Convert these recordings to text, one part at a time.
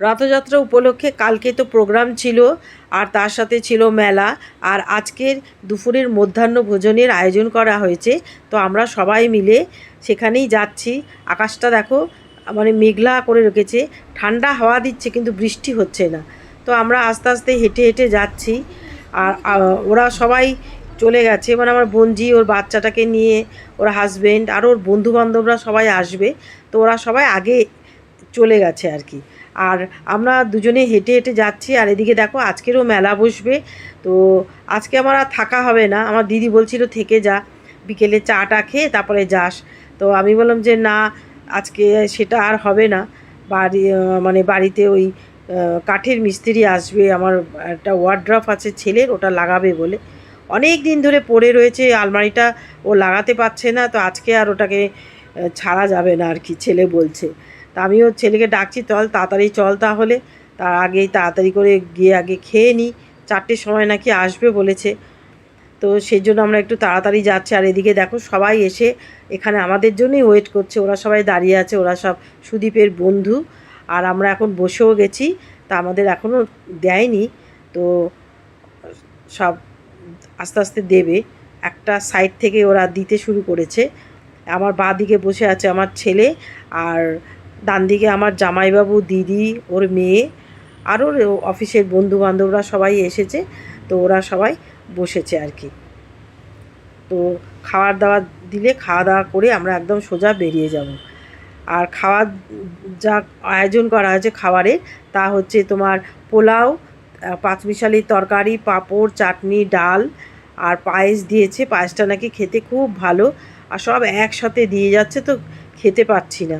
রথযাত্রা উপলক্ষে কালকে তো প্রোগ্রাম ছিল, আর তার সাথে ছিল মেলা। আর আজকের দুপুরের মধ্যাহ্ন ভোজনের আয়োজন করা হয়েছে। তো আমরা সবাই মিলে সেখানেই যাচ্ছি। আকাশটা দেখো, মানে মেঘলা করে রেখেছে, ঠান্ডা হাওয়া দিচ্ছে কিন্তু বৃষ্টি হচ্ছে না। তো আমরা আস্তে আস্তে হেঁটে হেঁটে যাচ্ছি। আর ওরা সবাই চলে গেছে, মানে আমার বোনজি ওর বাচ্চাটাকে নিয়ে, ওর হাজবেন্ড আর ওর বন্ধু বান্ধবরা সবাই আসবে। তো ওরা সবাই আগে চলে গেছে আর কি। আর আমরা দুজনে হেঁটে হেঁটে যাচ্ছি। আর এদিকে দেখো আজকেরও মেলা বসবে। তো আজকে আমার আর থাকা হবে না, আমার দিদি বলছিল থেকে যা, বিকেলে চাটা খেয়ে তারপরে যাস। তো আমি বললাম যে না, আজকে সেটা আর হবে না। বাড়ি মানে বাড়িতে ওই কাঠের মিস্ত্রি আসবে, আমার একটা ওয়ার্ড্রপ আছে ছেলের, ওটা লাগাবে বলে। অনেক দিন ধরে পড়ে রয়েছে আলমারিটা, ও লাগাতে পারছে না। তো আজকে আর ওটাকে ছাড়া যাবে না আর কি, ছেলে বলছে। তা আমিও ছেলেকে ডাকছি, চল তাড়াতাড়ি চল তাহলে, তার আগেই তাড়াতাড়ি করে গিয়ে আগে খেয়ে নিই, 4টের সময় নাকি আসবে বলেছে। তো সেই জন্য আমরা একটু তাড়াতাড়ি যাচ্ছি। আর এদিকে দেখো সবাই এসে এখানে আমাদের জন্যই ওয়েট করছে, ওরা সবাই দাঁড়িয়ে আছে, ওরা সব সুদীপের বন্ধু। আর আমরা এখন বসেও গেছি, তা আমাদের এখনও দেয়নি। তো সব আস্তে আস্তে দেবে, একটা সাইড থেকে ওরা দিতে শুরু করেছে। আমার বাঁ দিকে বসে আছে আমার ছেলে, আর ডান দিকে আমার জামাইবাবু, দিদি, ওর মেয়ে, আর ওর অফিসের বন্ধু বান্ধবরা সবাই এসেছে। তো ওরা সবাই বসেছে আর কি। তো খাওয়ার দাওয়া দিলে খাওয়া দাওয়া করে আমরা একদম সোজা বেরিয়ে যাব। আর খাওয়ার যা আয়োজন করা হয়েছে খাবারের, তা হচ্ছে তোমার পোলাও, পাঁচমিশালি তরকারি, পাঁপড়, চাটনি, ডাল, আর পায়েস দিয়েছে। পায়েসটা নাকি খেতে খুব ভালো। আর সব একসাথে দিয়ে যাচ্ছে, তো খেতে পাচ্ছি না।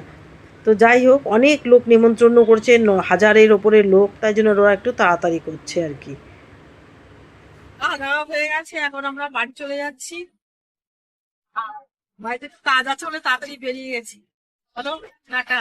তো যাই হোক, অনেক লোক নিমন্ত্রণ করছে, 1000-এর ওপরে লোক, তাই জন্য ওরা একটু তাড়াতাড়ি করছে আর কি। খাওয়া দাওয়া হয়ে গেছে, এখন আমরা বাড়ি চলে যাচ্ছি। বাড়িতে একটু কাজ আছে বলে তাড়াতাড়ি বেরিয়ে গেছি। বলো, টাটা।